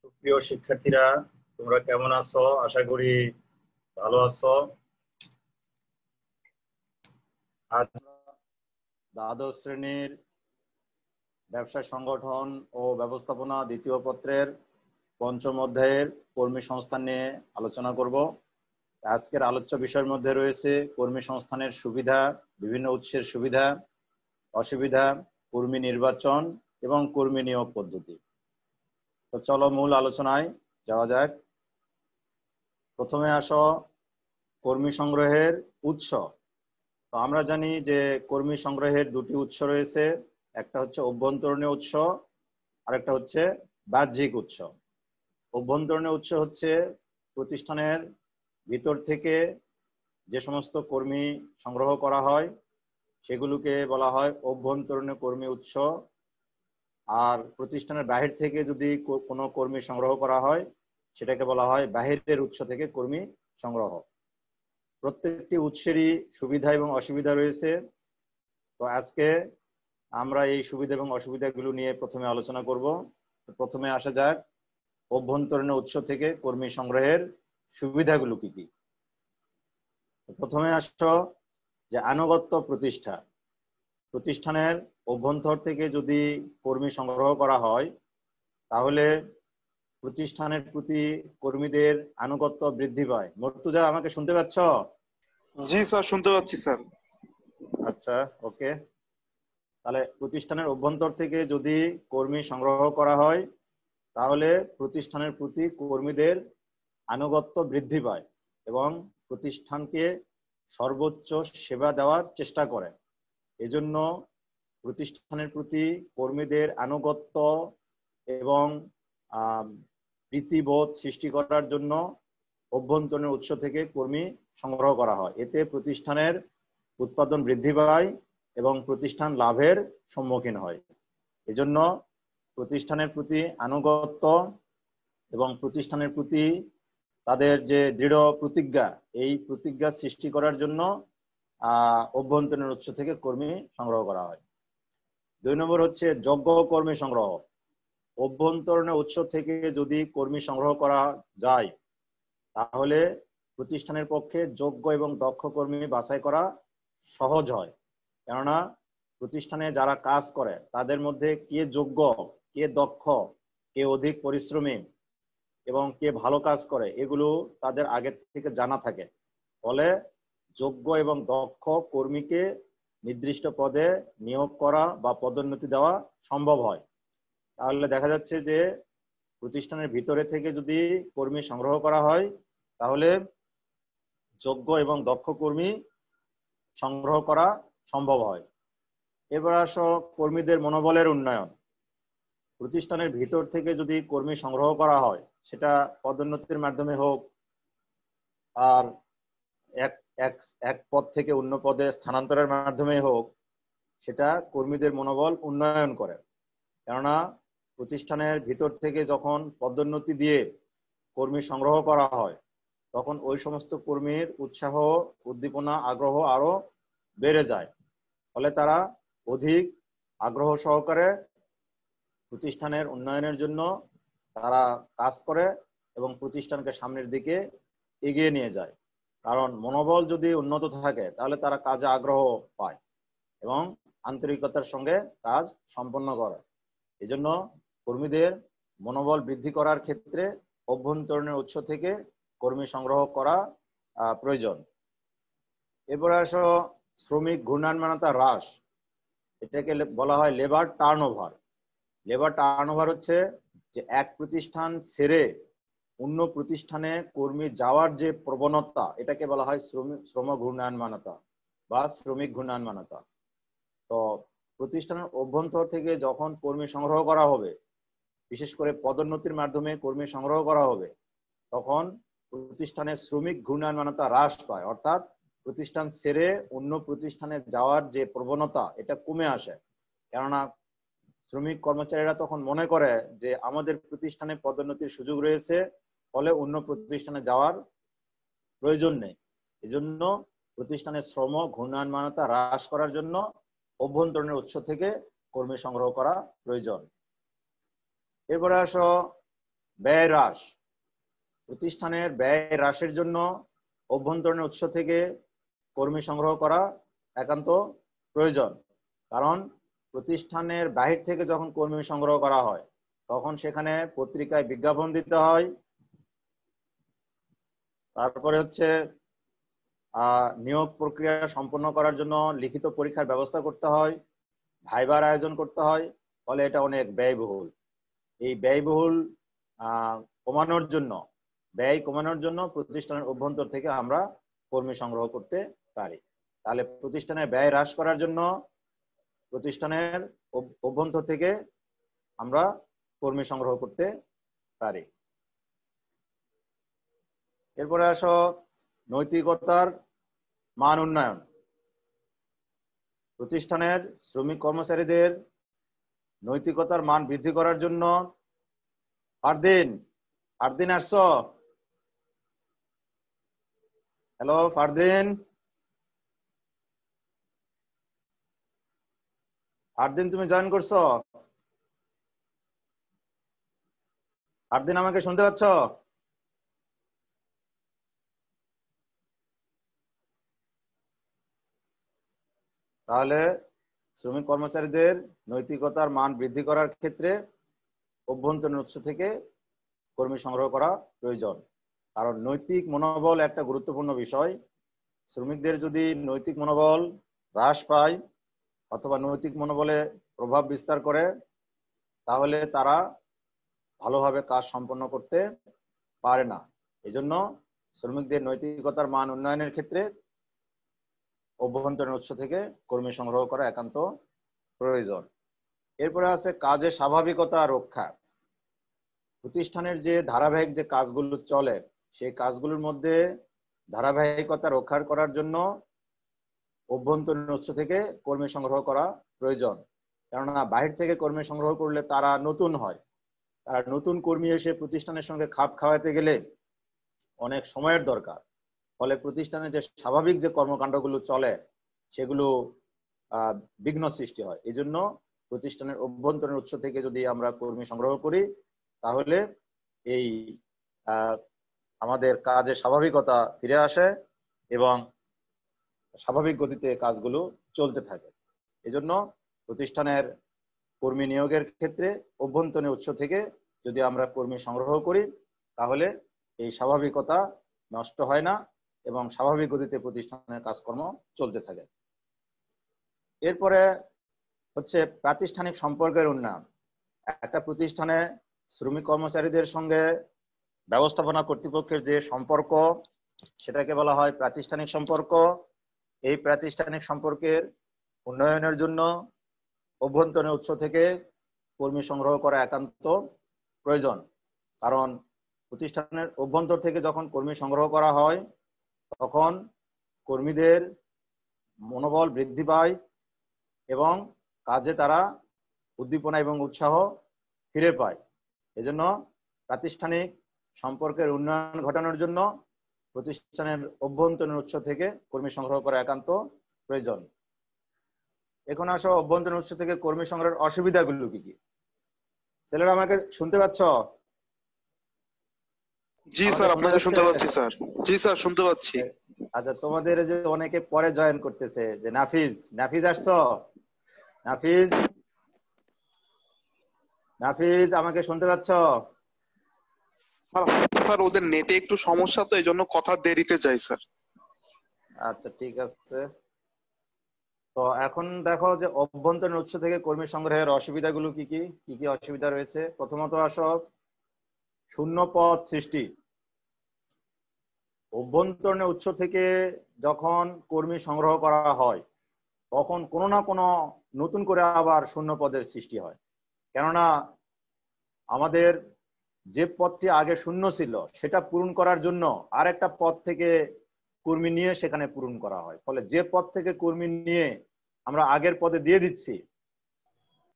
সুপ্রিয় শিক্ষার্থীরা, তোমরা কেমন আছো? আশা করি ভালো আছো। আজ দ্বাদশ শ্রেণীর ব্যবসা সংগঠন ও ব্যবস্থাপনা দ্বিতীয় পত্রের পঞ্চম অধ্যায়ের কর্মী সংস্থান নিয়ে আলোচনা করব। আজকের আলোচ্য বিষয়ের মধ্যে রয়েছে কর্মী সংস্থানের সুবিধা, বিভিন্ন উৎসের সুবিধা অসুবিধা, কর্মী নির্বাচন এবং কর্মী নিয়োগ পদ্ধতি। তো চলো মূল আলোচনায় যাওয়া যাক। প্রথমে আসো কর্মী সংগ্রহের উৎস। তো আমরা জানি যে কর্মী সংগ্রহের দুটি উৎস রয়েছে, একটা হচ্ছে অভ্যন্তরীণ উৎস আর একটা হচ্ছে বাহ্যিক উৎস। অভ্যন্তরীণ উৎস হচ্ছে প্রতিষ্ঠানের ভিতর থেকে যে সমস্ত কর্মী সংগ্রহ করা হয় সেগুলোকে বলা হয় অভ্যন্তরীণ কর্মী উৎস। আর প্রতিষ্ঠানের বাহির থেকে যদি কোনো কর্মী সংগ্রহ করা হয় সেটাকে বলা হয় বাহিরের উৎস থেকে কর্মী সংগ্রহ। প্রত্যেকটি উৎসেরই সুবিধা এবং অসুবিধা রয়েছে। তো আজকে আমরা এই সুবিধা এবং অসুবিধাগুলো নিয়ে প্রথমে আলোচনা করব। প্রথমে আসা যাক অভ্যন্তরীণ উৎস থেকে কর্মী সংগ্রহের সুবিধাগুলো কি কি। প্রথমে আসো যে আনুগত্য প্রতিষ্ঠা। প্রতিষ্ঠানের অভ্যন্তর থেকে যদি কর্মী সংগ্রহ করা হয় তাহলে প্রতিষ্ঠানের প্রতি কর্মীদের আনুগত্য বৃদ্ধি পায়। মর্তুজা, আমাকে শুনতে পাচ্ছ? জি স্যার, শুনতে পাচ্ছি স্যার। আচ্ছা, ওকে। তাহলে প্রতিষ্ঠানের অভ্যন্তর থেকে যদি কর্মী সংগ্রহ করা হয় তাহলে প্রতিষ্ঠানের প্রতি কর্মীদের আনুগত্য বৃদ্ধি পায় এবং প্রতিষ্ঠানকে সর্বোচ্চ সেবা দেওয়ার চেষ্টা করে। এজন্য প্রতিষ্ঠানের প্রতি কর্মীদের আনুগত্য এবং প্রীতিবোধ সৃষ্টি করার জন্য অভ্যন্তরীণ উৎস থেকে কর্মী সংগ্রহ করা হয়। এতে প্রতিষ্ঠানের উৎপাদন বৃদ্ধি পায় এবং প্রতিষ্ঠান লাভের সম্মুখীন হয়। এজন্য প্রতিষ্ঠানের প্রতি আনুগত্য এবং প্রতিষ্ঠানের প্রতি তাদের যে দৃঢ় প্রতিজ্ঞা, এই প্রতিজ্ঞা সৃষ্টি করার জন্য অভ্যন্তরীণ উৎস থেকে কর্মী সংগ্রহ করা হয়। 2 নম্বর হচ্ছে যোগ্য কর্মী সংগ্রহ। অভ্যন্তরীণ উৎস থেকে যদি কর্মী সংগ্রহ করা যায় তাহলে প্রতিষ্ঠানের পক্ষে যোগ্য এবং দক্ষ কর্মী বাছাই করা সহজ হয়। কেননা প্রতিষ্ঠানে যারা কাজ করে তাদের মধ্যে কে যোগ্য, কে দক্ষ, কে অধিক পরিশ্রমী এবং কে ভালো কাজ করে এগুলো তাদের আগে থেকে জানা থাকে। ফলে যোগ্য এবং দক্ষ কর্মীকে নির্দিষ্ট পদে নিয়োগ করা বা পদোন্নতি দেওয়া সম্ভব হয়। তাহলে দেখা যাচ্ছে যে প্রতিষ্ঠানের ভিতরে থেকে যদি কর্মী সংগ্রহ করা হয় তাহলে যোগ্য এবং দক্ষ কর্মী সংগ্রহ করা সম্ভব হয়। এবার আসো কর্মীদের মনোবলের উন্নয়ন। প্রতিষ্ঠানের ভিতর থেকে যদি কর্মী সংগ্রহ করা হয় সেটা পদোন্নতির মাধ্যমে হোক আর এক পদ থেকে অন্য পদে স্থানান্তরের মাধ্যমে হোক, সেটা কর্মীদের মনোবল উন্নয়ন করে। কেননা প্রতিষ্ঠানের ভিতর থেকে যখন পদোন্নতি দিয়ে কর্মী সংগ্রহ করা হয় তখন ওই সমস্ত কর্মীর উৎসাহ, উদ্দীপনা, আগ্রহ আরো বেড়ে যায়। ফলে তারা অধিক আগ্রহ সহকারে প্রতিষ্ঠানের উন্নয়নের জন্য তারা কাজ করে এবং প্রতিষ্ঠানকে সামনের দিকে এগিয়ে নিয়ে যায়। কারণ মনোবল যদি উন্নত থাকে তাহলে তারা কাজে আগ্রহ পায় এবং আন্তরিকতার সঙ্গে কাজ সম্পন্ন করে। এজন্য কর্মীদের মনোবল বৃদ্ধি করার ক্ষেত্রে অভ্যন্তরীণ উৎস থেকে কর্মী সংগ্রহ করা প্রয়োজন। এরপরে আসো শ্রমিক ঘূর্ণায়মানতা হ্রাস। এটাকে বলা হয় লেবার টার্নওভার। লেবার টার্নওভার হচ্ছে যে এক প্রতিষ্ঠান ছেড়ে অন্য প্রতিষ্ঠানে কর্মী যাওয়ার যে প্রবণতা, এটাকে বলা হয় শ্রম ঘূর্ণায়মানতা বা শ্রমিক ঘূর্ণায়মানতা। তো প্রতিষ্ঠানের অভ্যন্তর থেকে যখন কর্মী সংগ্রহ করা হবে, বিশেষ করে পদোন্নতির মাধ্যমে কর্মী সংগ্রহ করা হবে, তখন প্রতিষ্ঠানের শ্রমিক ঘূর্ণায়মানতা হ্রাস পায়। অর্থাৎ প্রতিষ্ঠান ছেড়ে অন্য প্রতিষ্ঠানে যাওয়ার যে প্রবণতা এটা কমে আসে। কেননা শ্রমিক কর্মচারীরা তখন মনে করে যে আমাদের প্রতিষ্ঠানে পদোন্নতির সুযোগ রয়েছে, ফলে অন্য প্রতিষ্ঠানে যাওয়ার প্রয়োজন নেই। এজন্য প্রতিষ্ঠানের শ্রম ঘূর্ণায়মানতা হ্রাস করার জন্য অভ্যন্তরীণ উৎস থেকে কর্মী সংগ্রহ করা প্রয়োজন। এরপরে আসো ব্যয় হ্রাস। প্রতিষ্ঠানের ব্যয় হ্রাসের জন্য অভ্যন্তরীণ উৎস থেকে কর্মী সংগ্রহ করা একান্ত প্রয়োজন। কারণ প্রতিষ্ঠানের বাহির থেকে যখন কর্মী সংগ্রহ করা হয় তখন সেখানে পত্রিকায় বিজ্ঞাপন দিতে হয়, তারপরে হচ্ছে নিয়োগ প্রক্রিয়া সম্পন্ন করার জন্য লিখিত পরীক্ষার ব্যবস্থা করতে হয়, ভাইবার আয়োজন করতে হয়। ফলে এটা অনেক ব্যয়বহুল। এই ব্যয়বহুল ব্যয় কমানোর জন্য প্রতিষ্ঠানের অভ্যন্তর থেকে আমরা কর্মী সংগ্রহ করতে পারি। তাহলে প্রতিষ্ঠানের ব্যয় হ্রাস করার জন্য প্রতিষ্ঠানের অভ্যন্তর থেকে আমরা কর্মী সংগ্রহ করতে পারি। এরপরে আসো নৈতিকতার মান উন্নয়ন। প্রতিষ্ঠানের শ্রমিক কর্মচারীদের নৈতিকতার মান বৃদ্ধি করার জন্য ফারদিন আসছো? হ্যালো ফারদিন, তুমি জয়েন করছো? ফারদিন, আমাকে শুনতে পাচ্ছ? তাহলে শ্রমিক কর্মচারীদের নৈতিকতার মান বৃদ্ধি করার ক্ষেত্রে অভ্যন্তরীণ উৎস থেকে কর্মী সংগ্রহ করা প্রয়োজন। কারণ নৈতিক মনোবল একটা গুরুত্বপূর্ণ বিষয়। শ্রমিকদের যদি নৈতিক মনোবল হ্রাস পায় অথবা নৈতিক মনোবলে প্রভাব বিস্তার করে তাহলে তারা ভালোভাবে কাজ সম্পন্ন করতে পারে না। এজন্য শ্রমিকদের নৈতিকতার মান উন্নয়নের ক্ষেত্রে অভ্যন্তরীণ উৎস থেকে কর্মী সংগ্রহ করা একান্ত প্রয়োজন। এরপরে আছে কাজের স্বাভাবিকতা রক্ষা। প্রতিষ্ঠানের যে ধারাবাহিক যে কাজগুলো চলে সেই কাজগুলোর মধ্যে ধারাবাহিকতা রক্ষা করার জন্য অভ্যন্তরীণ উৎস থেকে কর্মী সংগ্রহ করা প্রয়োজন। কেননা বাহির থেকে কর্মী সংগ্রহ করলে তারা নতুন হয়, তারা নতুন কর্মী এসে প্রতিষ্ঠানের সঙ্গে খাপ খাওয়াতে গেলে অনেক সময়ের দরকার। ফলে প্রতিষ্ঠানের যে স্বাভাবিক যে কর্মকাণ্ডগুলো চলে সেগুলো বিঘ্ন সৃষ্টি হয়। এই জন্য প্রতিষ্ঠানের অভ্যন্তরীণ উৎস থেকে যদি আমরা কর্মী সংগ্রহ করি তাহলে এই আমাদের কাজের স্বাভাবিকতা ফিরে আসে এবং স্বাভাবিক গতিতে কাজগুলো চলতে থাকে। এজন্য প্রতিষ্ঠানের কর্মী নিয়োগের ক্ষেত্রে অভ্যন্তরীণ উৎস থেকে যদি আমরা কর্মী সংগ্রহ করি তাহলে এই স্বাভাবিকতা নষ্ট হয় না এবং স্বাভাবিক গতিতে প্রতিষ্ঠানের কাজকর্ম চলতে থাকে। এরপরে হচ্ছে প্রাতিষ্ঠানিক সম্পর্কের উন্নয়ন। একটা প্রতিষ্ঠানে শ্রমিক কর্মচারীদের সঙ্গে ব্যবস্থাপনা কর্তৃপক্ষের যে সম্পর্ক সেটাকে বলা হয় প্রাতিষ্ঠানিক সম্পর্ক। এই প্রাতিষ্ঠানিক সম্পর্কের উন্নয়নের জন্য অভ্যন্তরীণ উৎস থেকে কর্মী সংগ্রহ করা একান্ত প্রয়োজন। কারণ প্রতিষ্ঠানের অভ্যন্তর থেকে যখন কর্মী সংগ্রহ করা হয় তখন কর্মীদের মনোবল বৃদ্ধি পায় এবং কাজে তারা উদ্দীপনা এবং উৎসাহ ফিরে পায়। এজন্য প্রাতিষ্ঠানিক সম্পর্কের উন্নয়ন ঘটানোর জন্য প্রতিষ্ঠানের অভ্যন্তরীণ উৎস থেকে কর্মী সংগ্রহ করা একান্ত প্রয়োজন। এখন আসো অভ্যন্তরীণ উৎস থেকে কর্মী সংগ্রহের অসুবিধাগুলো কি কি। ছেলেরা আমাকে শুনতে পাচ্ছ? জি স্যার, আপনাকে শুনতে পাচ্ছি স্যার। জি স্যার, শুনতে পাচ্ছি। আচ্ছা, তোমাদের যে অনেকে পরে জয়েন করতেছে যে নাফিজ আসছো? নাফিজ আমাকে শুনতে পাচ্ছ? স্যার ওদের নেটে একটু সমস্যা, তো এই জন্য কথা দেরিতে যায় স্যার। আচ্ছা ঠিক আছে। তো এখন দেখো যে অভ্যন্তরীণ উৎস থেকে কর্মী সংগ্রহের অসুবিধাগুলো কি কি কি অসুবিধা রয়েছে। প্রথমত আসো শূন্য পদ সৃষ্টি। অভ্যন্তরীণ উৎস থেকে যখন কর্মী সংগ্রহ করা হয় তখন কোনো না কোনো নতুন করে আবার শূন্য পদের সৃষ্টি হয়। কেননা আমাদের যে পদটি আগে শূন্য ছিল সেটা পূরণ করার জন্য আর একটা পদ থেকে কর্মী নিয়ে সেখানে পূরণ করা হয়। ফলে যে পদ থেকে কর্মী নিয়ে আমরা আগের পদে দিয়ে দিচ্ছি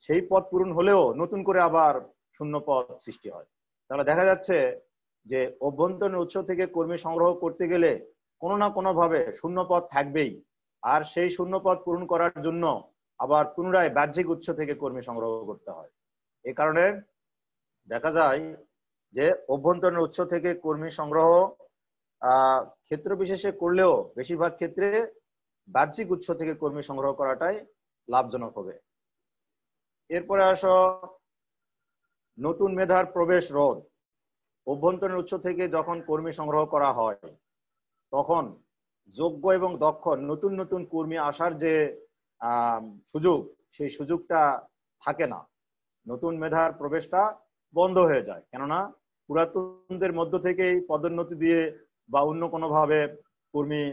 সেই পদ পূরণ হলেও নতুন করে আবার শূন্য পদ সৃষ্টি হয়। তাহলে দেখা যাচ্ছে যে অভ্যন্তরীণ উৎস থেকে কর্মী সংগ্রহ করতে গেলে কোনো না কোনো ভাবে শূন্য পদ থাকবেই, আর সেই শূন্য পদ পূরণ করার জন্য আবার পুনরায় বাহ্যিক উৎস থেকে কর্মী সংগ্রহ করতে হয়। এই কারণে দেখা যায় যে অভ্যন্তরীণ উৎস থেকে কর্মী সংগ্রহ ক্ষেত্র বিশেষে করলেও বেশিরভাগ ক্ষেত্রে বাহ্যিক উৎস থেকে কর্মী সংগ্রহ করাটাই লাভজনক হবে। এরপরে আসো নতুন মেধার প্রবেশ রোধ। অভ্যন্তরীণ উৎস থেকে যখন কর্মী সংগ্রহ করা হয় তখন যোগ্য এবং দক্ষ নতুন নতুন কর্মী আসার যে সুযোগ, সেই সুযোগটা থাকে না। নতুন মেধার প্রবেশটা বন্ধ হয়ে যায়, কেননা পুরাতনদের মধ্য থেকেই পদোন্নতি দিয়ে বা অন্য কোনোভাবে কর্মী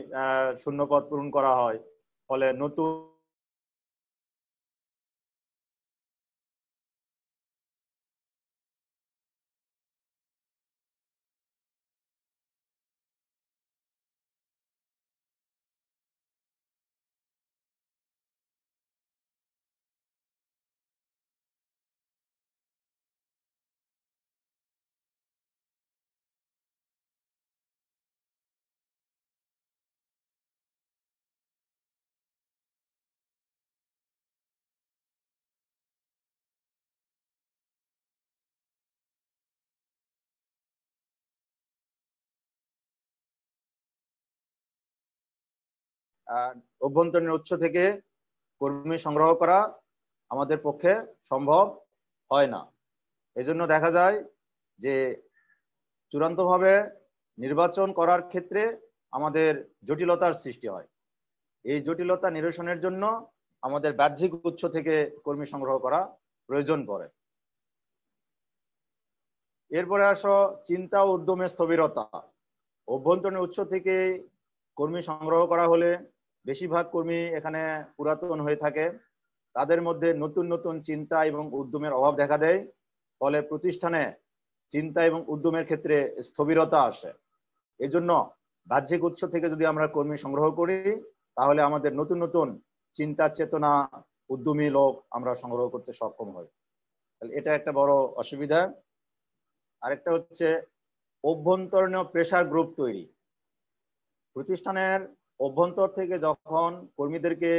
শূন্যপদ পূরণ করা হয়। ফলে নতুন অভ্যন্তরীণ উৎস থেকে কর্মী সংগ্রহ করা আমাদের পক্ষে সম্ভব হয় না। এজন্য দেখা যায় যে চূড়ান্তভাবে নির্বাচন করার ক্ষেত্রে আমাদের জটিলতার সৃষ্টি হয়। এই জটিলতা নিরসনের জন্য আমাদের বাহ্যিক উৎস থেকে কর্মী সংগ্রহ করা প্রয়োজন পড়ে। এরপরে আসো চিন্তা ও উদ্যমের স্থবিরতা। অভ্যন্তরীণ উৎস থেকে কর্মী সংগ্রহ করা হলে বেশিরভাগ কর্মী এখানে পুরাতন হয়ে থাকে, তাদের মধ্যে নতুন নতুন চিন্তা এবং উদ্যমের অভাব দেখা দেয়। ফলে প্রতিষ্ঠানে চিন্তা এবং উদ্যমের ক্ষেত্রে স্থবিরতা আসে। এজন্য বাহ্যিক উৎস থেকে যদি আমরা কর্মী সংগ্রহ করি তাহলে আমাদের নতুন নতুন চিন্তা, চেতনা, উদ্যমী লোক আমরা সংগ্রহ করতে সক্ষম হই। এটা একটা বড় অসুবিধা। আরেকটা হচ্ছে অভ্যন্তরীণ প্রেসার গ্রুপ তৈরি। প্রতিষ্ঠানের অভ্যন্তর থেকে যখন কর্মীদেরকে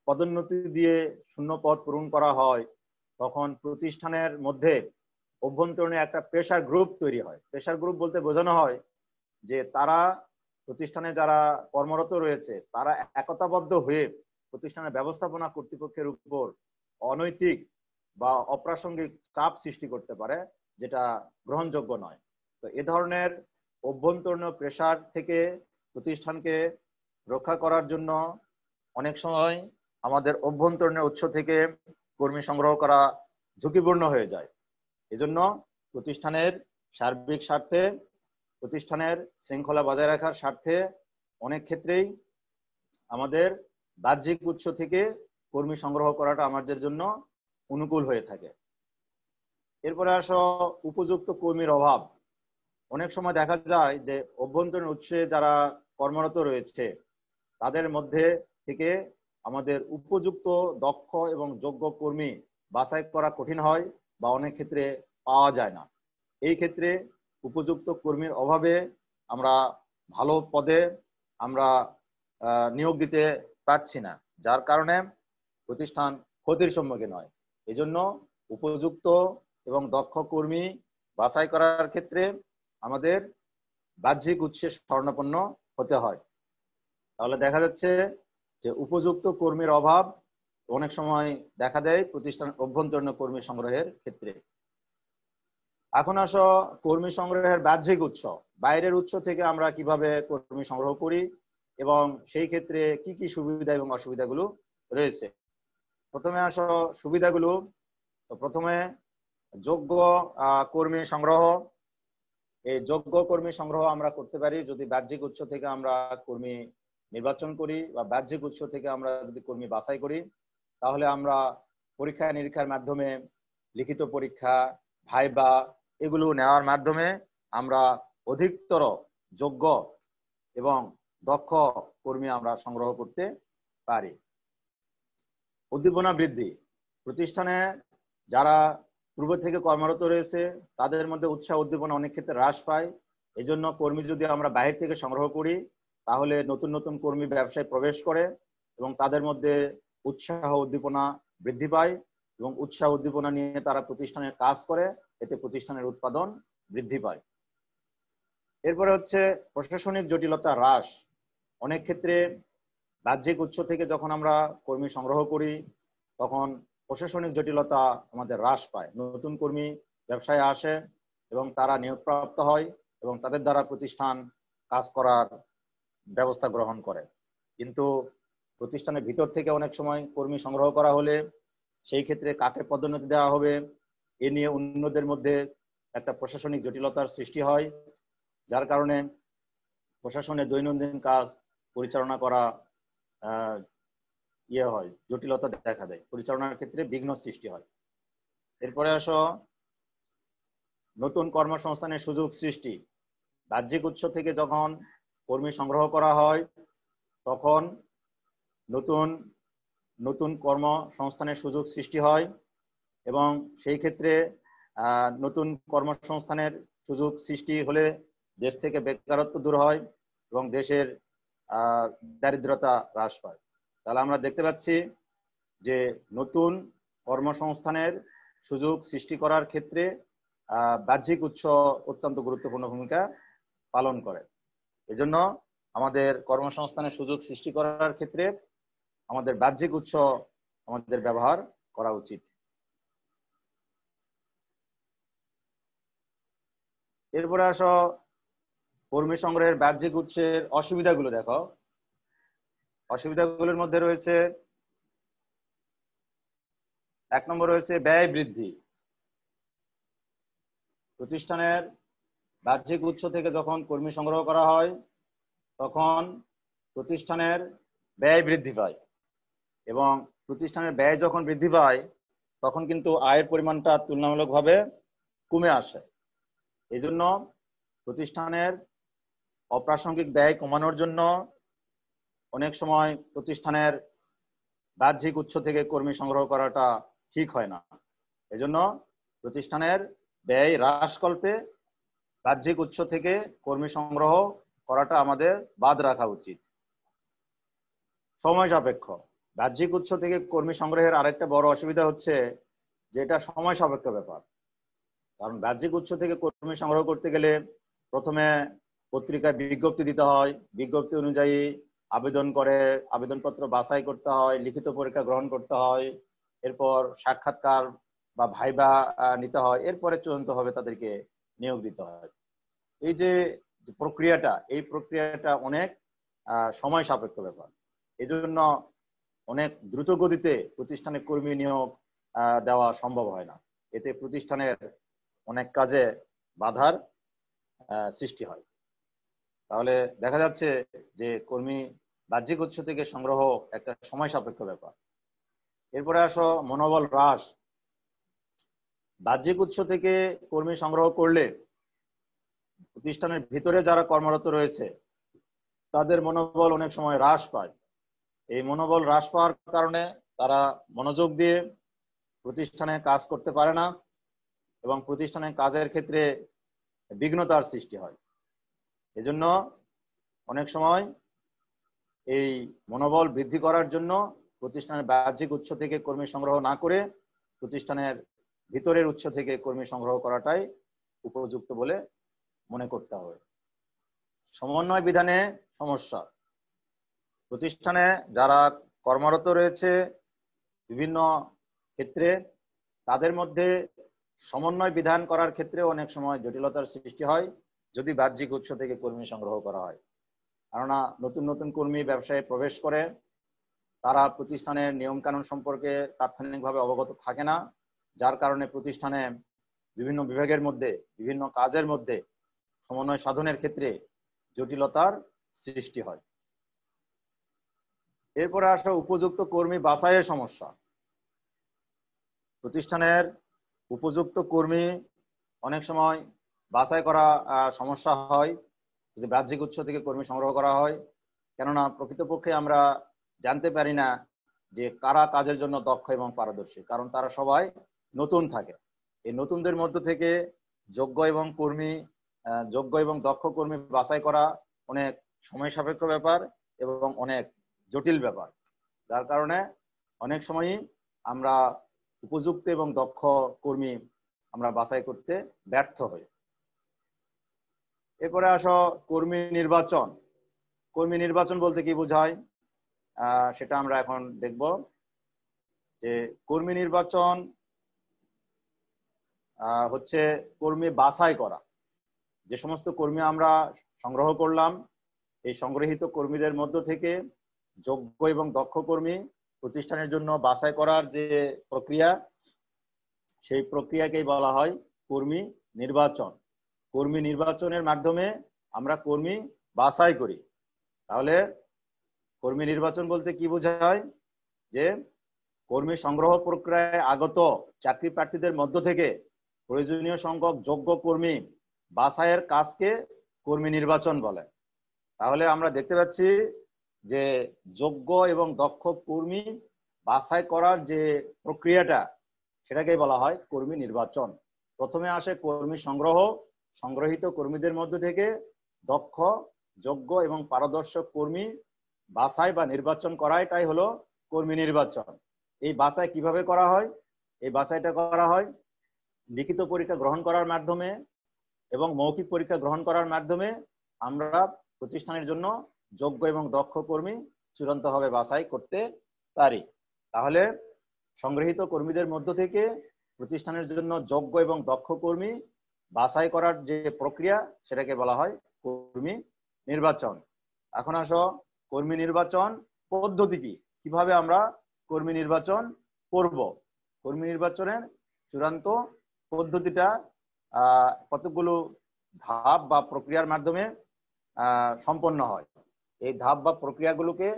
পদোন্নতি দিয়ে শূন্য পদ পূরণ করা হয় তখন প্রতিষ্ঠানের মধ্যে অভ্যন্তরীণ একটা প্রেসার গ্রুপ তৈরি হয়। প্রেসার গ্রুপ বলতে বোঝানো হয় যে তারা প্রতিষ্ঠানে যারা কর্মরত রয়েছে তারা একতাবদ্ধ হয়ে প্রতিষ্ঠানের ব্যবস্থাপনা কর্তৃপক্ষের উপর অনৈতিক বা অপ্রাসঙ্গিক চাপ সৃষ্টি করতে পারে, যেটা গ্রহণযোগ্য নয়। তো এ ধরনের অভ্যন্তরীণ প্রেসার থেকে প্রতিষ্ঠানকে রক্ষা করার জন্য অনেক সময় আমাদের অভ্যন্তরীণ উৎস থেকে কর্মী সংগ্রহ করা ঝুঁকিপূর্ণ হয়ে যায়। এজন্য প্রতিষ্ঠানের সার্বিক স্বার্থে, প্রতিষ্ঠানের শৃঙ্খলা বজায় রাখার স্বার্থে অনেক ক্ষেত্রেই আমাদের বাহ্যিক উৎস থেকে কর্মী সংগ্রহ করাটা আমাদের জন্য অনুকূল হয়ে থাকে। এরপরে আসো উপযুক্ত কর্মীর অভাব। অনেক সময় দেখা যায় যে অভ্যন্তরীণ উৎসে যারা কর্মরত রয়েছে তাদের মধ্যে থেকে আমাদের উপযুক্ত, দক্ষ এবং যোগ্য কর্মী বাছাই করা কঠিন হয় বা অনেক ক্ষেত্রে পাওয়া যায় না। এই ক্ষেত্রে উপযুক্ত কর্মীর অভাবে আমরা ভালো পদে আমরা নিয়োগ দিতে পারছি না, যার কারণে প্রতিষ্ঠান ক্ষতির সম্মুখীন হয়। এজন্য উপযুক্ত এবং দক্ষ কর্মী বাছাই করার ক্ষেত্রে আমাদের বাহ্যিক উৎসে শরণাপন্ন হতে হয়। তাহলে দেখা যাচ্ছে যে উপযুক্ত কর্মীর অভাব অনেক সময় দেখা দেয় প্রতিষ্ঠান অভ্যন্তরীণ কর্মী সংগ্রহের ক্ষেত্রে। এখন আসো কর্মী সংগ্রহের বাহ্যিক উৎস। বাইরের উৎস থেকে আমরা কিভাবে কর্মী সংগ্রহ করি এবং সেই ক্ষেত্রে কি কি সুবিধা এবং অসুবিধাগুলো রয়েছে। প্রথমে আসো সুবিধাগুলো। তো প্রথমে যোগ্য কর্মী সংগ্রহ। এই যোগ্য কর্মী সংগ্রহ আমরা করতে পারি যদি বাহ্যিক উৎস থেকে আমরা কর্মী নির্বাচন করি বা বাহ্যিক উৎস থেকে আমরা যদি কর্মী বাছাই করি, তাহলে আমরা পরীক্ষা নিরীক্ষার মাধ্যমে, লিখিত পরীক্ষা, ভাইবা এগুলো নেওয়ার মাধ্যমে আমরা অধিকতর যোগ্য এবং দক্ষ কর্মী আমরা সংগ্রহ করতে পারি। উদ্দীপনা বৃদ্ধি। প্রতিষ্ঠানে যারা পূর্ব থেকে কর্মরত রয়েছে তাদের মধ্যে উৎসাহ উদ্দীপনা অনেক ক্ষেত্রে হ্রাস পায়। এজন্য কর্মী যদি আমরা বাহির থেকে সংগ্রহ করি তাহলে নতুন নতুন কর্মী ব্যবসায় প্রবেশ করে এবং তাদের মধ্যে উৎসাহ উদ্দীপনা বৃদ্ধি পায় এবং উৎসাহ উদ্দীপনা নিয়ে তারা প্রতিষ্ঠানে কাজ করে এতে প্রতিষ্ঠানের উৎপাদন বৃদ্ধি পায়। এরপরে হচ্ছে প্রশাসনিক জটিলতা হ্রাস। অনেক ক্ষেত্রে বাহ্যিক উৎস থেকে যখন আমরা কর্মী সংগ্রহ করি তখন প্রশাসনিক জটিলতা আমাদের হ্রাস পায়। নতুন কর্মী ব্যবসায় আসে এবং তারা নিয়োগপ্রাপ্ত হয় এবং তাদের দ্বারা প্রতিষ্ঠান কাজ করার ব্যবস্থা গ্রহণ করে। কিন্তু প্রতিষ্ঠানের ভিতর থেকে অনেক সময় কর্মী সংগ্রহ করা হলে সেই ক্ষেত্রে কাকে পদোন্নতি দেওয়া হবে এ নিয়ে অন্যদের মধ্যে একটা প্রশাসনিক জটিলতার সৃষ্টি হয়, যার কারণে প্রশাসনের দৈনন্দিন কাজ পরিচালনা করা হয়, জটিলতা দেখা দেয়, পরিচালনার ক্ষেত্রে বিঘ্ন সৃষ্টি হয়। এরপরে আসো নতুন কর্মসংস্থানের সুযোগ সৃষ্টি। বাহ্যিক উৎস থেকে যখন কর্মী সংগ্রহ করা হয় তখন নতুন নতুন কর্মসংস্থানের সুযোগ সৃষ্টি হয় এবং সেই ক্ষেত্রে নতুন কর্মসংস্থানের সুযোগ সৃষ্টি হলে দেশ থেকে বেকারত্ব দূর হয় এবং দেশের দারিদ্রতা হ্রাস পায়। তাহলে আমরা দেখতে পাচ্ছি যে নতুন কর্মসংস্থানের সুযোগ সৃষ্টি করার ক্ষেত্রে বাহ্যিক উৎস অত্যন্ত গুরুত্বপূর্ণ ভূমিকা পালন করে। এজন্য আমাদের কর্মসংস্থানের সুযোগ সৃষ্টি করার ক্ষেত্রে আমাদের বাহ্যিক উৎস আমাদের ব্যবহার করা উচিত। এরপরে আসো কর্মী সংগ্রহের বাহ্যিক উৎসের অসুবিধাগুলো দেখো। অসুবিধাগুলোর মধ্যে রয়েছে 1 নম্বর রয়েছে ব্যয় বৃদ্ধি। প্রতিষ্ঠানের বাহ্যিক উৎস থেকে যখন কর্মী সংগ্রহ করা হয় তখন প্রতিষ্ঠানের ব্যয় বৃদ্ধি পায় এবং প্রতিষ্ঠানের ব্যয় যখন বৃদ্ধি পায় তখন কিন্তু আয়ের পরিমাণটা তুলনামূলকভাবে কমে আসে। এই জন্য প্রতিষ্ঠানের অপ্রাসঙ্গিক ব্যয় কমানোর জন্য অনেক সময় প্রতিষ্ঠানের বাহ্যিক উৎস থেকে কর্মী সংগ্রহ করাটা ঠিক হয় না। এজন্য প্রতিষ্ঠানের ব্যয় হ্রাসকল্পে বাহ্যিক উৎস থেকে কর্মী সংগ্রহ করাটা আমাদের বাদ রাখা উচিত। সময় সাপেক্ষ। বাহ্যিক উৎস থেকে কর্মী সংগ্রহের আরেকটা বড় অসুবিধা হচ্ছে যে এটা সময় সাপেক্ষ ব্যাপার। কারণ বাহ্যিক উৎস থেকে কর্মী সংগ্রহ করতে গেলে প্রথমে পত্রিকায় বিজ্ঞপ্তি দিতে হয়, বিজ্ঞপ্তি অনুযায়ী আবেদনপত্র বাছাই করতে হয়, লিখিত পরীক্ষা গ্রহণ করতে হয়, এরপর সাক্ষাৎকার বা ভাইবা নিতে হয়, এরপরে চূড়ান্তভাবে তাদেরকে নিয়োগ দিতে হয়। এই যে প্রক্রিয়াটা অনেক সময় সাপেক্ষ ব্যাপার। এই জন্য অনেক দ্রুত গতিতে প্রতিষ্ঠানে কর্মী নিয়োগ দেওয়া সম্ভব হয় না। এতে প্রতিষ্ঠানের অনেক কাজে বাধার সৃষ্টি হয়। তাহলে দেখা যাচ্ছে যে কর্মী বাহ্যিক উৎস থেকে সংগ্রহ একটা সময় সাপেক্ষ ব্যাপার। এরপরে আসো মনোবল হ্রাস। বাহ্যিক উৎস থেকে কর্মী সংগ্রহ করলে প্রতিষ্ঠানের ভিতরে যারা কর্মরত রয়েছে তাদের মনোবল অনেক সময় হ্রাস পায়। এই মনোবল হ্রাস পাওয়ার কারণে তারা মনোযোগ দিয়ে প্রতিষ্ঠানে কাজ করতে পারে না এবং প্রতিষ্ঠানের কাজের ক্ষেত্রে বিঘ্নতার সৃষ্টি হয়। এজন্য অনেক সময় এই মনোবল বৃদ্ধি করার জন্য প্রতিষ্ঠানের বাহ্যিক উৎস থেকে কর্মী সংগ্রহ না করে প্রতিষ্ঠানের ভিতরের উৎস থেকে কর্মী সংগ্রহ করাটাই উপযুক্ত বলে মনে করতে হবে। সমন্বয় বিধানে সমস্যা। প্রতিষ্ঠানে যারা কর্মরত রয়েছে বিভিন্ন ক্ষেত্রে তাদের মধ্যে সমন্বয় বিধান করার ক্ষেত্রে অনেক সময় জটিলতার সৃষ্টি হয় যদি বাহ্যিক উৎস থেকে কর্মী সংগ্রহ করা হয়। কেননা নতুন নতুন কর্মী ব্যবসায়ে প্রবেশ করে, তারা প্রতিষ্ঠানের নিয়ম কানুন সম্পর্কে তাৎক্ষণিকভাবে অবগত থাকে না, যার কারণে প্রতিষ্ঠানে বিভিন্ন বিভাগের মধ্যে বিভিন্ন কাজের মধ্যে সমন্বয় সাধনের ক্ষেত্রে জটিলতার সৃষ্টি হয়। এরপরে আসা উপযুক্ত কর্মী বাছাইয়ের সমস্যা। প্রতিষ্ঠানের উপযুক্ত কর্মী অনেক সময় বাছাই করা সমস্যা হয় যদি বাহ্যিক উৎস থেকে কর্মী সংগ্রহ করা হয়। কেননা প্রকৃতপক্ষে আমরা জানতে পারি না যে কারা কাজের জন্য দক্ষ এবং পারদর্শী, কারণ তারা সবাই নতুন থাকে। এই নতুনদের মধ্য থেকে যোগ্য এবং দক্ষ কর্মী বাছাই করা অনেক সময় সাপেক্ষ ব্যাপার এবং অনেক জটিল ব্যাপার, যার কারণে অনেক সময়ই আমরা উপযুক্ত এবং দক্ষ কর্মী আমরা বাছাই করতে ব্যর্থ হই। এরপরে আসো কর্মী নির্বাচন। কর্মী নির্বাচন বলতে কি বোঝায় সেটা আমরা এখন দেখব। যে কর্মী নির্বাচন হচ্ছে কর্মী বাছাই করা। যে সমস্ত কর্মী আমরা সংগ্রহ করলাম, এই সংগৃহীত কর্মীদের মধ্য থেকে যোগ্য এবং দক্ষ কর্মী প্রতিষ্ঠানের জন্য বাছাই করার যে প্রক্রিয়া, সেই প্রক্রিয়াকেই বলা হয় কর্মী নির্বাচন। কর্মী নির্বাচনের মাধ্যমে আমরা কর্মী বাছাই করি। তাহলে কর্মী নির্বাচন বলতে কি বোঝায়? যে কর্মী সংগ্রহ প্রক্রিয়ায় আগত চাকরি প্রার্থীদের মধ্য থেকে প্রয়োজনীয় সংখ্যক যোগ্য কর্মী বাছাইয়ের কাজকে কর্মী নির্বাচন বলে। তাহলে আমরা দেখতে পাচ্ছি যে যোগ্য এবং দক্ষ কর্মী বাছাই করার যে প্রক্রিয়াটা, সেটাকেই বলা হয় কর্মী নির্বাচন। প্রথমে আসে কর্মী সংগ্রহ, সংগ্রহীত কর্মীদের মধ্যে থেকে দক্ষ, যোগ্য এবং পারদর্শক কর্মী বাছাই বা নির্বাচন করা, এটাই হলো কর্মী নির্বাচন। এই বাছাই কিভাবে করা হয়? এই বাছাইটা করা হয় লিখিত পরীক্ষা গ্রহণ করার মাধ্যমে এবং মৌখিক পরীক্ষা গ্রহণ করার মাধ্যমে আমরা প্রতিষ্ঠানের জন্য যোগ্য এবং দক্ষ কর্মী চূড়ান্তভাবে বাছাই করতে পারি। তাহলে সংগৃহীত কর্মীদের মধ্য থেকে প্রতিষ্ঠানের জন্য যোগ্য এবং দক্ষ কর্মী বাছাই করার যে প্রক্রিয়া, সেটাকে বলা হয় কর্মী নির্বাচন। এখন আসো কর্মী নির্বাচন পদ্ধতি কি, কিভাবে আমরা কর্মী নির্বাচন করব। কর্মী নির্বাচনের চূড়ান্ত পদ্ধতিটা কতগুলো ধাপ বা প্রক্রিয়ার মাধ্যমে সম্পন্ন হয়। এই ধাপ বা প্রক্রিয়াগুলোকে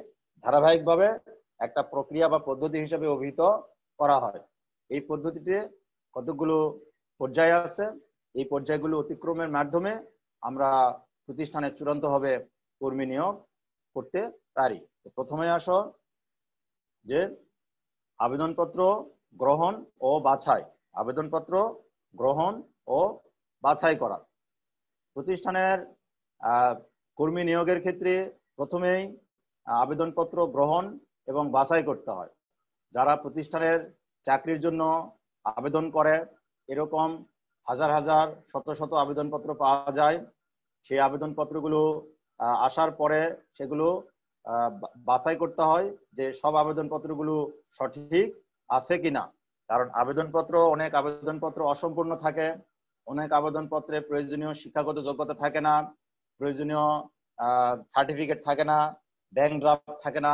ধারাবাহিকভাবে একটা প্রক্রিয়া বা পদ্ধতি হিসেবে অভিহিত করা হয়। এই পদ্ধতিতে কতগুলো পর্যায় আছে, এই পর্যায়গুলো অতিক্রমের মাধ্যমে আমরা প্রতিষ্ঠানে চূড়ান্তভাবে কর্মী নিয়োগ করতে পারি। প্রথমে আসো যে আবেদনপত্র গ্রহণ ও বাছাই। আবেদনপত্র গ্রহণ ও বাছাই করা। প্রতিষ্ঠানের কর্মী নিয়োগের ক্ষেত্রে প্রথমেই আবেদনপত্র গ্রহণ এবং বাছাই করতে হয়। যারা প্রতিষ্ঠানের চাকরির জন্য আবেদন করে, এরকম হাজার হাজার শত শত আবেদনপত্র পাওয়া যায়। সেই আবেদনপত্রগুলো আসার পরে সেগুলো বাছাই করতে হয় যে সব আবেদনপত্রগুলো সঠিক আছে কিনা। কারণ অনেক আবেদনপত্র অসম্পূর্ণ থাকে, অনেক আবেদনপত্রে প্রয়োজনীয় শিক্ষাগত যোগ্যতা থাকে না, প্রয়োজনীয় সার্টিফিকেট থাকে না, ব্যাংক ড্রাফট থাকে না,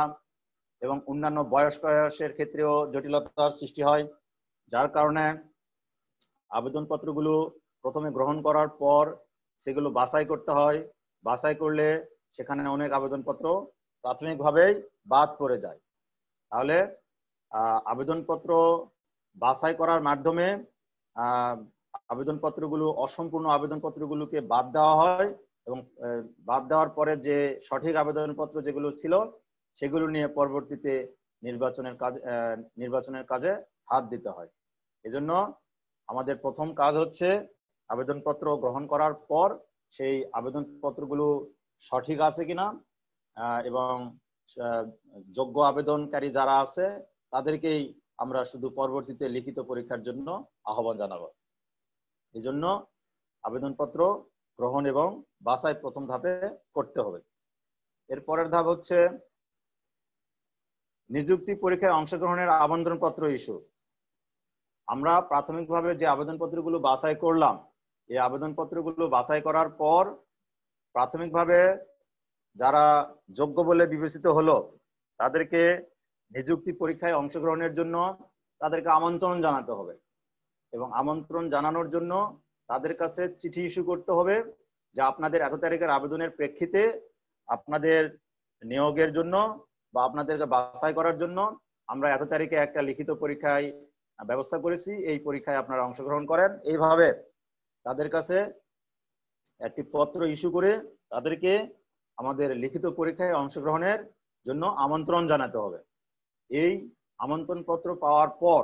এবং অন্যান্য বয়সের ক্ষেত্রেও জটিলতার সৃষ্টি হয়। যার কারণে আবেদনপত্রগুলো প্রথমে গ্রহণ করার পর সেগুলো বাছাই করতে হয়। বাছাই করলে সেখানে অনেক আবেদনপত্র প্রাথমিকভাবেই বাদ পড়ে যায়। তাহলে আবেদনপত্র বাছাই করার মাধ্যমে আবেদনপত্রগুলো, অসম্পূর্ণ আবেদনপত্রগুলোকে বাদ দেওয়া হয় এবং বাদ দেওয়ার পরে যে সঠিক আবেদনপত্র যেগুলো ছিল সেগুলো নিয়ে পরবর্তীতে নির্বাচনের কাজে হাত দিতে হয়। এজন্য আমাদের প্রথম কাজ হচ্ছে আবেদনপত্র গ্রহণ করার পর সেই আবেদনপত্রগুলো সঠিক আছে কিনা এবং যোগ্য আবেদনকারী যারা আছে তাদেরকেই আমরা শুধু পরবর্তীতে লিখিত পরীক্ষার জন্য আহ্বান জানাবো। এই জন্য আবেদনপত্র গ্রহণ এবং বাছাই প্রথম ধাপে করতে হবে। এর পরের ধাপ হচ্ছে নিযুক্তি পরীক্ষায় অংশগ্রহণের আবেদনপত্র ইস্যু। আমরা প্রাথমিকভাবে যে আবেদনপত্রগুলো বাছাই করলাম, এই আবেদনপত্রগুলো বাছাই করার পর প্রাথমিকভাবে যারা যোগ্য বলে বিবেচিত হলো তাদেরকে নিযুক্তি পরীক্ষায় অংশগ্রহণের জন্য তাদেরকে আমন্ত্রণ জানাতে হবে এবং আমন্ত্রণ জানানোর জন্য তাদের কাছে চিঠি ইস্যু করতে হবে যে আপনাদের এত তারিখের আবেদনের প্রেক্ষিতে আপনাদের নিয়োগের জন্য বা আপনাদেরকে বাছাই করার জন্য আমরা এত তারিখে একটা লিখিত পরীক্ষায় ব্যবস্থা করেছি, এই পরীক্ষায় আপনারা অংশগ্রহণ করেন। এইভাবে তাদের কাছে একটি পত্র ইস্যু করে তাদেরকে আমাদের লিখিত পরীক্ষায় অংশগ্রহণের জন্য আমন্ত্রণ জানাতে হবে। এই আমন্ত্রণ পত্র পাওয়ার পর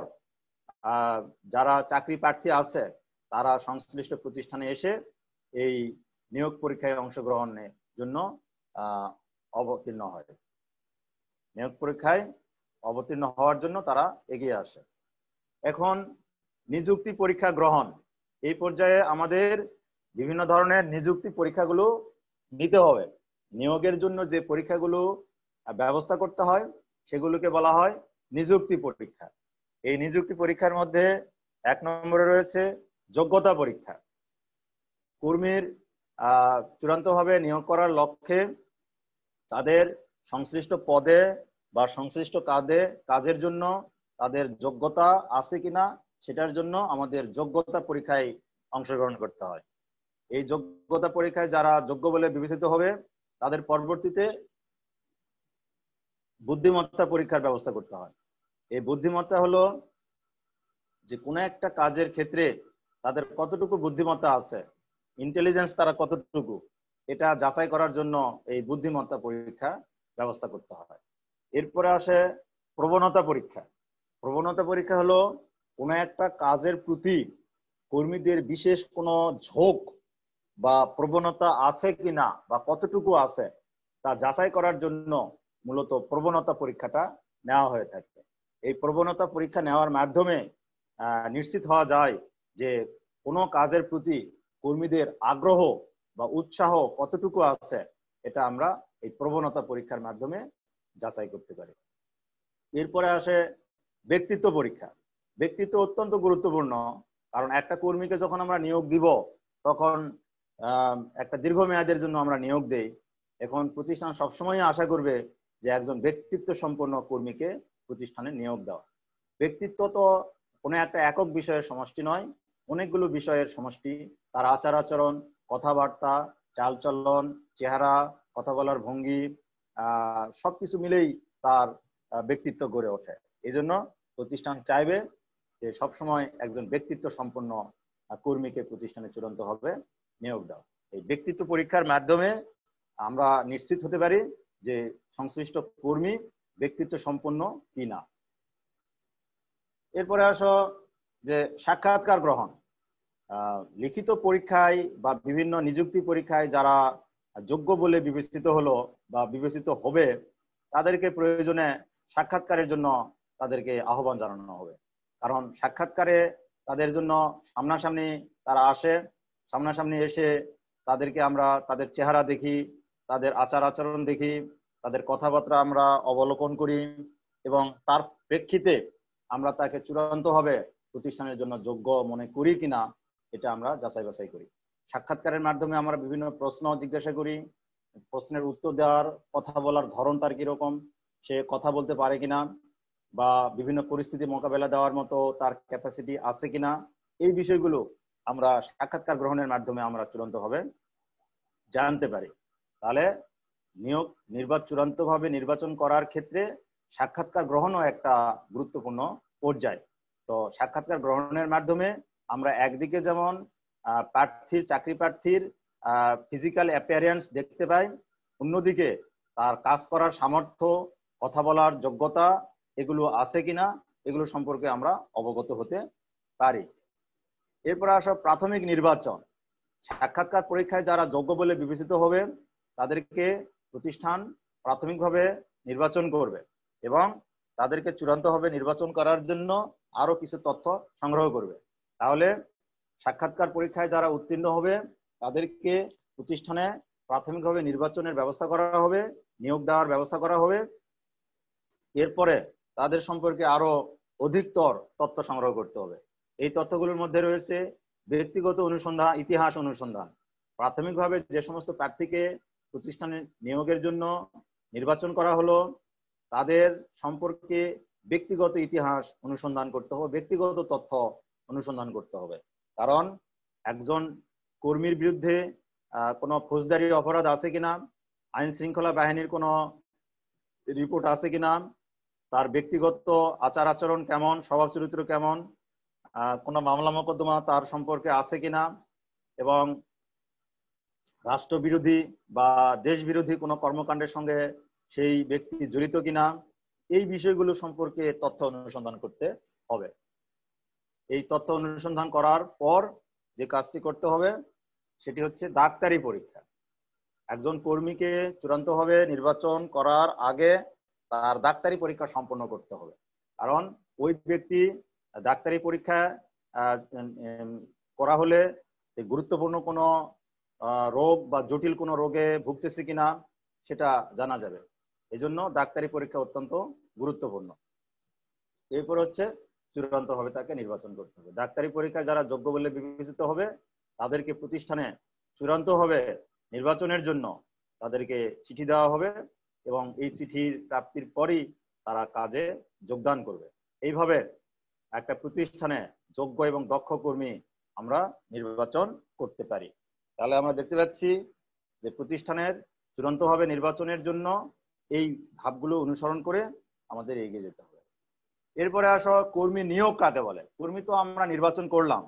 যারা চাকরি প্রার্থী আছে তারা সংশ্লিষ্ট প্রতিষ্ঠানে এসে এই নিয়োগ পরীক্ষায় অংশগ্রহণের জন্য অবতীর্ণ হয়। নিয়োগ পরীক্ষায় অবতীর্ণ হওয়ার জন্য তারা এগিয়ে আসে। এখন নিযুক্তি পরীক্ষা গ্রহণ, এই পর্যায়ে আমাদের বিভিন্ন ধরনের নিযুক্তি পরীক্ষাগুলো নিতে হবে। নিয়োগের জন্য যে পরীক্ষাগুলো ব্যবস্থা করতে হয় সেগুলোকে বলা হয় নিযুক্তি পরীক্ষা। এই নিযুক্তি পরীক্ষার মধ্যে 1 নম্বরে রয়েছে যোগ্যতা পরীক্ষা। কর্মীর চূড়ান্তভাবে নিয়োগ করার লক্ষ্যে তাদের সংশ্লিষ্ট পদে বা সংশ্লিষ্ট কাজের জন্য তাদের যোগ্যতা আছে কিনা সেটার জন্য আমাদের যোগ্যতা পরীক্ষায় অংশগ্রহণ করতে হয়। এই যোগ্যতা পরীক্ষায় যারা যোগ্য বলে বিবেচিত হবে তাদের পরবর্তীতে বুদ্ধিমত্তা পরীক্ষার ব্যবস্থা করতে হয়। এই বুদ্ধিমত্তা হলো যে কোনো একটা কাজের ক্ষেত্রে তাদের কতটুকু বুদ্ধিমত্তা আছে, ইন্টেলিজেন্স তারা কতটুকু, এটা যাচাই করার জন্য এই বুদ্ধিমত্তা পরীক্ষা ব্যবস্থা করতে হয়। এরপরে আসে প্রবণতা পরীক্ষা। প্রবণতা পরীক্ষা হলো কোনো একটা কাজের প্রতি কর্মীদের বিশেষ কোনো ঝোঁক বা প্রবণতা আছে কিনা বা কতটুকু আছে তা যাচাই করার জন্য মূলত প্রবণতা পরীক্ষাটা নেওয়া হয়ে থাকে। এই প্রবণতা পরীক্ষা নেওয়ার মাধ্যমে নিশ্চিত হওয়া যায় যে কোনো কাজের প্রতি কর্মীদের আগ্রহ বা উৎসাহ কতটুকু আছে, এটা আমরা এই প্রবণতা পরীক্ষার মাধ্যমে যাচাই করতে পারি। এরপরে আসে ব্যক্তিত্ব পরীক্ষা। ব্যক্তিত্ব অত্যন্ত গুরুত্বপূর্ণ, কারণ একটা কর্মীকে যখন আমরা নিয়োগ দিব তখন একটা দীর্ঘমেয়াদের জন্য আমরা নিয়োগ দেই। এখন প্রতিষ্ঠান সবসময় আশা করবে যে একজন ব্যক্তিত্ব সম্পন্ন কর্মীকে প্রতিষ্ঠানে নিয়োগ দেওয়া। ব্যক্তিত্ব তো কোনো একটা একক বিষয়ের সমষ্টি নয়, অনেকগুলো বিষয়ের সমষ্টি। তার আচার আচরণ, কথাবার্তা, চালচলন, চেহারা, কথা বলার ভঙ্গি, সবকিছু মিলেই তার ব্যক্তিত্ব গড়ে ওঠে। এই জন্য প্রতিষ্ঠান চাইবে যে সবসময় একজন ব্যক্তিত্ব সম্পন্ন কর্মীকে প্রতিষ্ঠানে চূড়ান্তভাবে নিয়োগ দেওয়া। এই ব্যক্তিত্ব পরীক্ষার মাধ্যমে আমরা নিশ্চিত হতে পারি যে সংশ্লিষ্ট কর্মী ব্যক্তিত্ব সম্পন্ন কিনা। এরপরে আসো যে সাক্ষাৎকার গ্রহণ। লিখিত পরীক্ষায় বা বিভিন্ন নিযুক্তি পরীক্ষায় যারা যোগ্য বলে বিবেচিত হলো বা বিবেচিত হবে তাদেরকে প্রয়োজনে সাক্ষাৎকারের জন্য তাদেরকে আহ্বান জানানো হবে। কারণ সাক্ষাৎকারে তাদের জন্য সামনাসামনি তারা আসে, সামনাসামনি এসে তাদেরকে আমরা তাদের চেহারা দেখি, তাদের আচার আচরণ দেখি, তাদের কথাবার্তা আমরা অবলোকন করি এবং তার প্রেক্ষিতে আমরা তাকে চূড়ান্তভাবে প্রতিষ্ঠানের জন্য যোগ্য মনে করি কিনা এটা আমরা যাচাই বাছাই করি। সাক্ষাৎকারের মাধ্যমে আমরা বিভিন্ন প্রশ্ন জিজ্ঞাসা করি, প্রশ্নের উত্তর দেওয়ার, কথা বলার ধরন তার কিরকম, সে কথা বলতে পারে কিনা বা বিভিন্ন পরিস্থিতি মোকাবেলা দেওয়ার মতো তার ক্যাপাসিটি আছে কিনা, এই বিষয়গুলো আমরা সাক্ষাৎকার গ্রহণের মাধ্যমে আমরা চূড়ান্তভাবে জানতে পারি। তাহলে চূড়ান্তভাবে নির্বাচন করার ক্ষেত্রে সাক্ষাৎকার গ্রহণও একটা গুরুত্বপূর্ণ পর্যায়। তো সাক্ষাৎকার গ্রহণের মাধ্যমে আমরা একদিকে যেমন চাকরি প্রার্থীর ফিজিক্যাল অ্যাপিয়ারেন্স দেখতে পাই, অন্যদিকে তার কাজ করার সামর্থ্য, কথা বলার যোগ্যতা এগুলো আছে কিনা এগুলো সম্পর্কে আমরা অবগত হতে পারি। এরপর আসো প্রাথমিক নির্বাচন। সাক্ষাৎকার পরীক্ষায় যারা যোগ্য বলে বিবেচিত হবে তাদেরকে প্রতিষ্ঠান প্রাথমিকভাবে নির্বাচন করবে এবং তাদেরকে চূড়ান্তভাবে নির্বাচন করার জন্য আরো কিছু তথ্য সংগ্রহ করবে। তাহলে সাক্ষাৎকার পরীক্ষায় যারা উত্তীর্ণ হবে তাদেরকে প্রতিষ্ঠানে প্রাথমিকভাবে নির্বাচনের ব্যবস্থা করা হবে, নিয়োগ দেওয়ার ব্যবস্থা করা হবে। এরপরে তাদের সম্পর্কে আরো অধিকতর তথ্য সংগ্রহ করতে হবে। এই তথ্যগুলোর মধ্যে রয়েছে ব্যক্তিগত অনুসন্ধান, ইতিহাস অনুসন্ধান। প্রাথমিকভাবে যে সমস্ত প্রার্থীকে প্রতিষ্ঠানে নিয়োগের জন্য নির্বাচন করা হলো তাদের সম্পর্কে ব্যক্তিগত ইতিহাস অনুসন্ধান করতে হবে, ব্যক্তিগত তথ্য অনুসন্ধান করতে হবে। কারণ একজন কর্মীর বিরুদ্ধে কোনো ফৌজদারি অপরাধ আছে কিনা, আইন শৃঙ্খলা বাহিনীর কোনো রিপোর্ট আছে কিনা, তার ব্যক্তিগত আচার আচরণ কেমন, স্বভাব চরিত্র কেমন, কোনো মামলা মোকদ্দমা তার সম্পর্কে আছে কিনা এবং রাষ্ট্রবিরোধী বা দেশ বিরোধী কোনো কর্মকাণ্ডের সঙ্গে সেই ব্যক্তি জড়িত কিনা, এই বিষয়গুলো সম্পর্কে তথ্য অনুসন্ধান করতে হবে। এই তথ্য অনুসন্ধান করার পর যে কাজটি করতে হবে সেটি হচ্ছে ডাক্তারি পরীক্ষা। একজন কর্মীকে চূড়ান্তভাবে নির্বাচন করার আগে তার ডাক্তারি পরীক্ষা সম্পন্ন করতে হবে। কারণ ওই ব্যক্তি ডাক্তারি পরীক্ষা করা হলে গুরুত্বপূর্ণ কোনো রোগ বা জটিল কোনো রোগে ভুগতেছে কিনা সেটা জানা যাবে। এজন্য ডাক্তারি পরীক্ষা অত্যন্ত গুরুত্বপূর্ণ। এরপর হচ্ছে চূড়ান্তভাবে তাকে নির্বাচন করতে হবে। ডাক্তারি পরীক্ষায় যারা যোগ্য বলে বিবেচিত হবে তাদেরকে প্রতিষ্ঠানে চূড়ান্তভাবে নির্বাচনের জন্য তাদেরকে চিঠি দেওয়া হবে এবং এই চিঠির প্রাপ্তির পরই তারা কাজে যোগদান করবে। এইভাবে একটা প্রতিষ্ঠানে যোগ্য এবং দক্ষ কর্মী আমরা নির্বাচন করতে পারি। তাহলে আমরা দেখতে পাচ্ছি যে প্রতিষ্ঠানের চূড়ান্তভাবে নির্বাচনের জন্য এই ধাপগুলো অনুসরণ করে আমাদের এগিয়ে যেতে হবে। এরপরে আসো কর্মী নিয়োগ কাকে বলে। কর্মী তো আমরা নির্বাচন করলাম,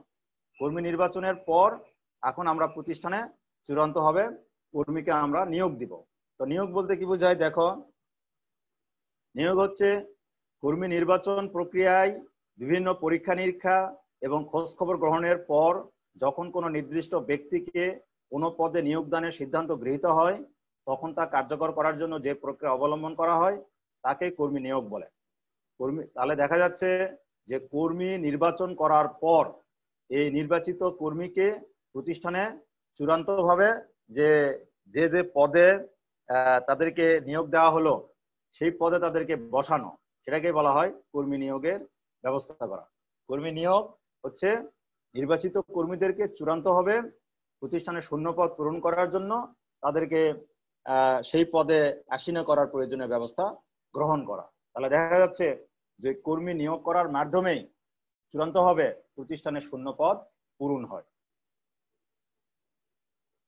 কর্মী নির্বাচনের পর এখন আমরা প্রতিষ্ঠানে চূড়ান্তভাবে কর্মীকে আমরা নিয়োগ দিব। তো নিয়োগ বলতে কি বোঝায় দেখো, নিয়োগ হচ্ছে কর্মী নির্বাচন প্রক্রিয়ায় বিভিন্ন পরীক্ষা নিরীক্ষা এবং খোঁজ খবর গ্রহণের পর যখন কোনো নির্দিষ্ট ব্যক্তিকে কোনো পদে নিয়োগদানের সিদ্ধান্ত গৃহীত হয় তখন তা কার্যকর করার জন্য যে প্রক্রিয়া অবলম্বন করা হয় তাকে কর্মী নিয়োগ বলে। তাহলে দেখা যাচ্ছে যে কর্মী নির্বাচন করার পর এই নির্বাচিত কর্মীকে প্রতিষ্ঠানে চূড়ান্তভাবে যে যে যে পদে তাদেরকে নিয়োগ দেওয়া হলো সেই পদে তাদেরকে বসানো, সেটাকে বলা হয় কর্মী নিয়োগের ব্যবস্থা করা। কর্মী নিয়োগ হচ্ছে নির্বাচিত কর্মীদেরকে চূড়ান্তভাবে প্রতিষ্ঠানের শূন্যপদ পূরণ করার জন্য তাদেরকে সেই পদে আসীন করার প্রয়োজনীয় ব্যবস্থা গ্রহণ করা। তাহলে দেখা যাচ্ছে যে কর্মী নিয়োগ করার মাধ্যমেই চূড়ান্তভাবে প্রতিষ্ঠানের শূন্যপদ পূরণ হয়।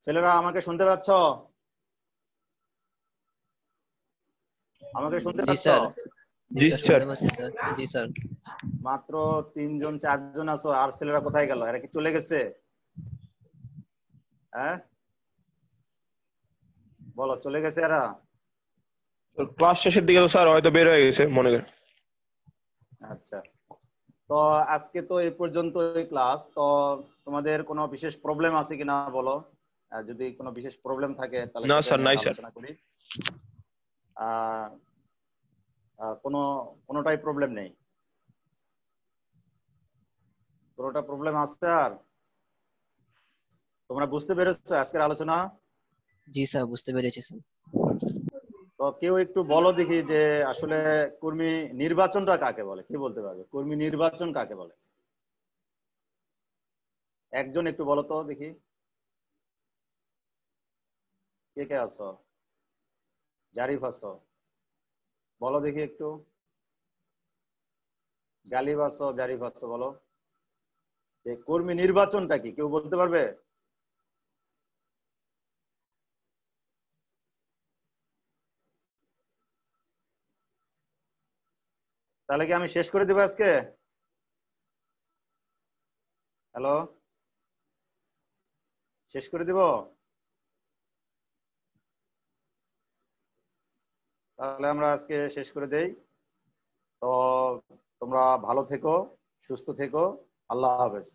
ছেলেরা আমাকে শুনতে পাচ্ছ? আমাকে শুনতে পাচ্ছ? জি স্যার। জি স্যার। মাত্র 3জন 4জন আছো, আর ছেলেরা কোথায় গেল? এরা কি চলে গেছে? হ্যাঁ বলো, চলে গেছে এরা? ক্লাস শেষের দিকে তো স্যার হয়তো বের হয়ে গেছে মনে করেন। আচ্ছা, তো আজকে তো এই পর্যন্তই ক্লাস। তো তোমাদের কোনো বিশেষ প্রবলেম আছে কিনা বলো, যদি কোনো বিশেষ প্রবলেম থাকে তাহলে না সেটা স্যার, নিয়ে নাই স্যার। আলোচনা করি। কোনোটাই প্রবলেম নেই? কোনোটা প্রবলেম আছে? আর তোমরা বুঝতে পেরেছো আজকের আলোচনা? জি স্যার, বুঝতে পেরেছি স্যার। তো কেউ একটু বলো দেখি যে আসলে কর্মী নির্বাচনটা কাকে বলে, কি বলতে পারবে? কর্মী নির্বাচন কাকে বলে? একজন একটু বলো তো দেখি, কে কে আছো? জারিফ আছো? বলো দেখি একটু। গালিব আছো, জারিফ আছো, বলো যে কর্মী নির্বাচনটা কি, কেউ বলতে পারবে? তাহলে কি আমি শেষ করে দেবো আজকে? হ্যালো, শেষ করে দিব? তাহলে আমরা আজকে শেষ করে দেই। তো তোমরা ভালো থেকো, সুস্থ থেকো, আল্লাহ হাফেজ।